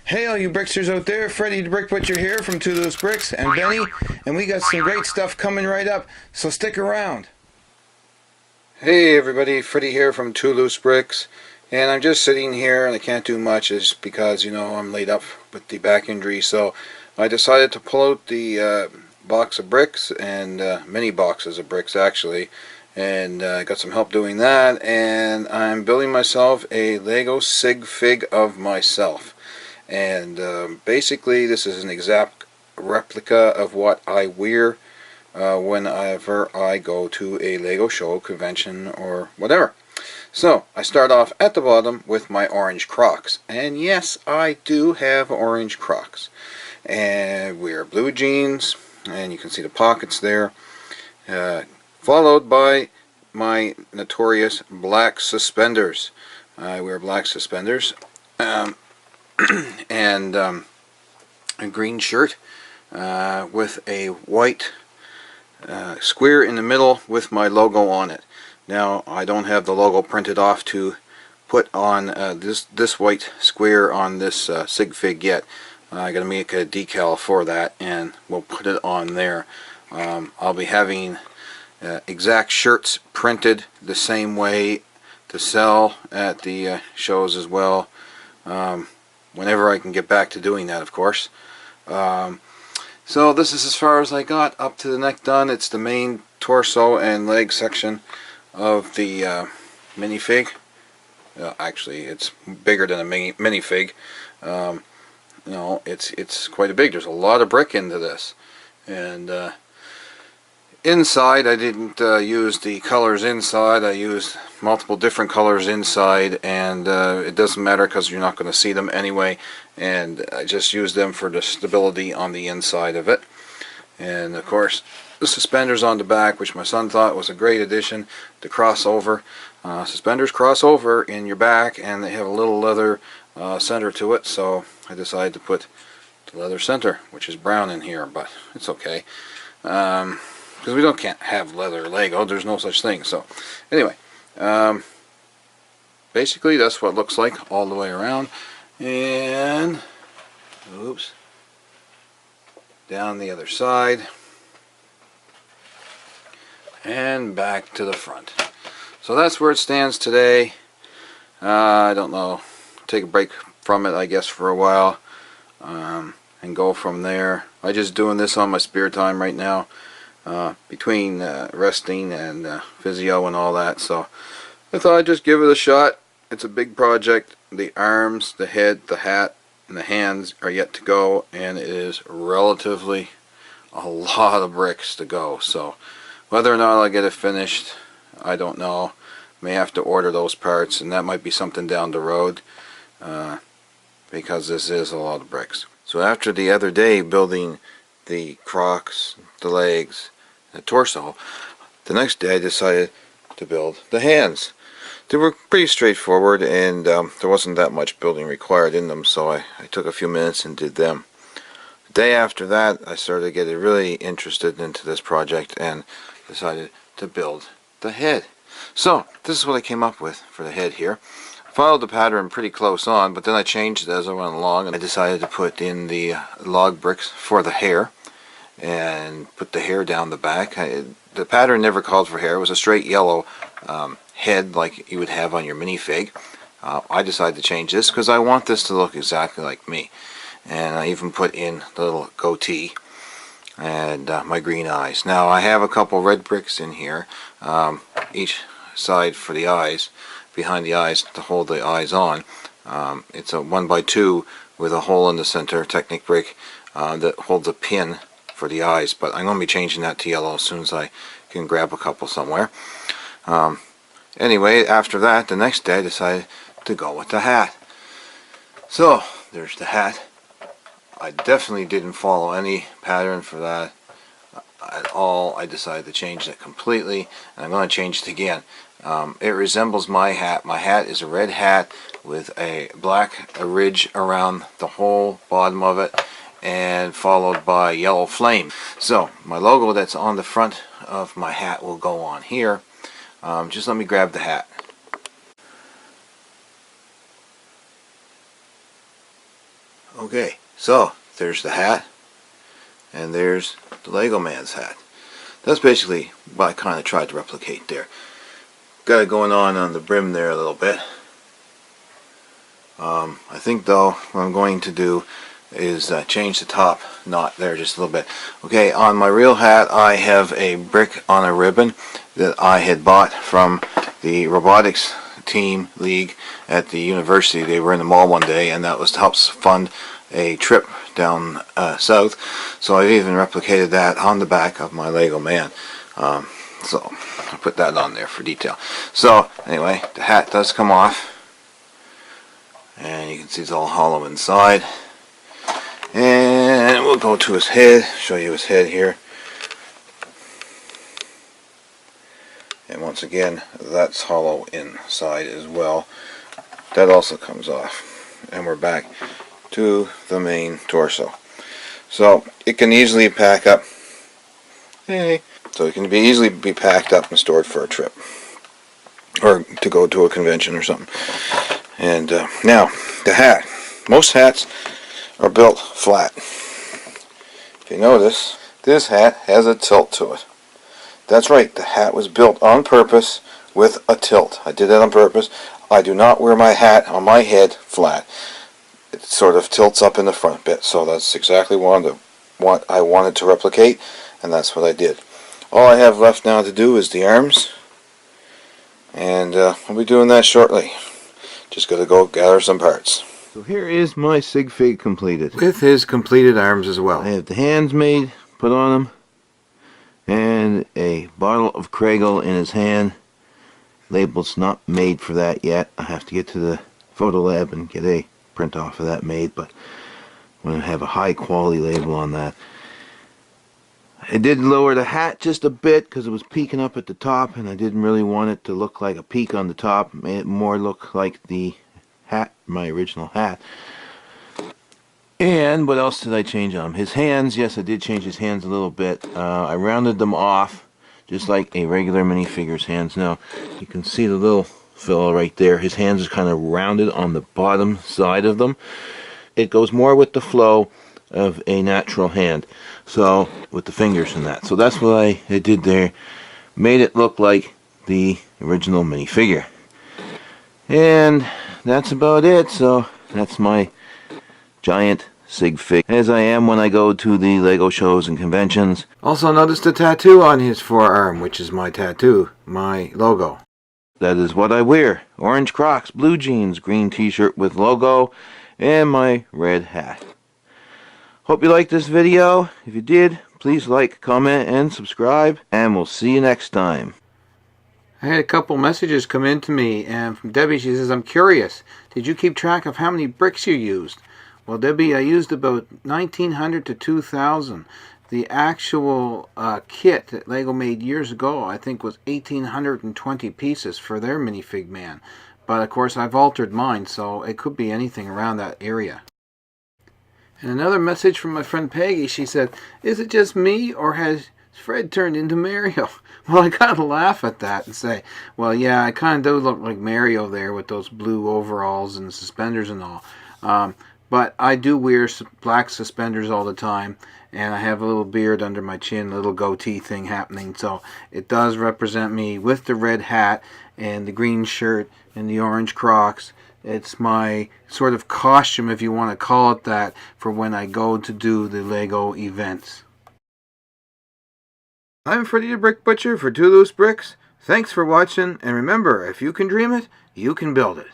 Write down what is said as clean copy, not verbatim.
Hey all you bricksters out there, Freddie the Brick Butcher here from Twoloosebricks and Benny, and we got some great stuff coming right up, so stick around. Hey everybody, Freddie here from Twoloosebricks, and I'm just sitting here and I can't do much is because, I'm laid up with the back injury, so I decided to pull out the box of bricks, and many boxes of bricks actually, and I got some help doing that, and I'm building myself a Lego Sigfig of myself. And basically this is an exact replica of what I wear whenever I go to a Lego show, convention, or whatever. So I start off at the bottom with my orange Crocs, and yes, I do have orange Crocs, and wear blue jeans, and you can see the pockets there, followed by my notorious black suspenders. I wear black suspenders. And a green shirt with a white square in the middle with my logo on it. Now I don't have the logo printed off to put on this white square on this Sigfig yet. I gotta make a decal for that, and we'll put it on there. I'll be having exact shirts printed the same way to sell at the shows as well. Whenever I can get back to doing that, of course. So this is as far as I got, up to the neck done. It's the main torso and leg section of the minifig. Actually, it's bigger than a minifig. It's quite a big. There's a lot of brick into this, and inside, I didn't use the colors inside. I used multiple different colors inside, and it doesn't matter because you're not going to see them anyway, and I just used them for the stability on the inside of it. And of course, the suspenders on the back, which my son thought was a great addition to crossover. Suspenders cross over in your back, and they have a little leather center to it, so I decided to put the leather center, which is brown in here, but it's okay. Because we can't have leather Lego, there's no such thing. So anyway, basically that's what it looks like all the way around, and oops, down the other side and back to the front. So that's where it stands today. I don't know, take a break from it I guess for a while, and go from there. I'm just doing this on my spare time right now, between resting and physio and all that, so I thought I'd just give it a shot. It's a big project. The arms, the head, the hat, and the hands are yet to go, and it is relatively a lot of bricks to go, so whether or not I'll get it finished, I don't know. May have to order those parts, and that might be something down the road, because this is a lot of bricks. So after the other day building the Crocs, the legs, the torso, the next day I decided to build the hands. They were pretty straightforward, and there wasn't that much building required in them, so I took a few minutes and did them. The day after that I started getting really interested into this project and decided to build the head. So this is what I came up with for the head here. I followed the pattern pretty close on, but then I changed it as I went along, and I decided to put in the log bricks for the hair and put the hair down the back. The pattern never called for hair. It was a straight yellow head like you would have on your minifig. I decided to change this because I want this to look exactly like me, and I even put in the little goatee and my green eyes. Now I have a couple red bricks in here, each side for the eyes, behind the eyes to hold the eyes on. It's a 1x2 with a hole in the center, Technic brick, that holds a pin for the eyes, but I'm going to be changing that to yellow as soon as I can grab a couple somewhere. Anyway, after that, the next day I decided to go with the hat. So there's the hat. I definitely didn't follow any pattern for that at all. I decided to change it completely, and I'm going to change it again. It resembles my hat. My hat is a red hat with a black ridge around the whole bottom of it, and followed by yellow flame. So my logo that's on the front of my hat will go on here. Just let me grab the hat. Okay, so there's the hat, and there's the Lego man's hat. That's basically what I kind of tried to replicate there. Got it going on the brim there a little bit. I think though what I'm going to do is change the top knot there just a little bit. Okay, on my real hat I have a brick on a ribbon that I had bought from the robotics team league at the university. They were in the mall one day, and that was to help fund a trip down south. So I've even replicated that on the back of my Lego man. So I put that on there for detail. So anyway, the hat does come off, and you can see it's all hollow inside. And we'll go to his head, show you his head here. And once again, that's hollow inside as well. That also comes off. And we're back to the main torso. So it can easily pack up. Hey. So it can easily be packed up and stored for a trip, or to go to a convention or something. And now the hat. Most hats are built flat. If you notice, this hat has a tilt to it. That's right, the hat was built on purpose with a tilt. I did that on purpose. I do not wear my hat on my head flat. It sort of tilts up in the front bit. So that's exactly what I wanted to replicate, and that's what I did. All I have left now to do is the arms, and I'll be doing that shortly. Just gotta go gather some parts. So here is my Sigfig completed, with his completed arms as well. I have the hands made, put on him, and a bottle of Craigle in his hand. Label's not made for that yet. I have to get to the photo lab and get a print off of that made, but I'm going to have a high quality label on that. I did lower the hat just a bit because it was peeking up at the top, and I didn't really want it to look like a peak on the top. Made it more look like the hat, my original hat. And what else did I change on him? His hands, yes, I did change his hands a little bit. I rounded them off just like a regular minifigure's hands. Now you can see the little fella right there. His hands is kind of rounded on the bottom side of them. It goes more with the flow of a natural hand, so with the fingers and that. So that's what I did there. Made it look like the original minifigure. And that's about it. So that's my giant Sigfig, as I am when I go to the Lego shows and conventions. Also notice the tattoo on his forearm, which is my tattoo, my logo. That is what I wear. Orange Crocs, blue jeans, green t-shirt with logo, and my red hat. Hope you liked this video. If you did, please like, comment, and subscribe, and we'll see you next time. I had a couple messages come in to me, and from Debbie, she says, I'm curious, did you keep track of how many bricks you used? Well, Debbie, I used about 1,900 to 2,000. The actual kit that Lego made years ago, I think, was 1,820 pieces for their minifig man. But, of course, I've altered mine, so it could be anything around that area. And another message from my friend Peggy, she said, is it just me, or has Fred turned into Mario? Well, I kind of laugh at that and say, well, yeah, I kind of do look like Mario there with those blue overalls and suspenders and all. But I do wear black suspenders all the time, and I have a little beard under my chin, a little goatee thing happening, so it does represent me with the red hat and the green shirt and the orange Crocs. It's my sort of costume, if you want to call it that, for when I go to do the Lego events. I'm Freddie the Brick Butcher for Twoloosebricks. Thanks for watching, and remember, if you can dream it, you can build it.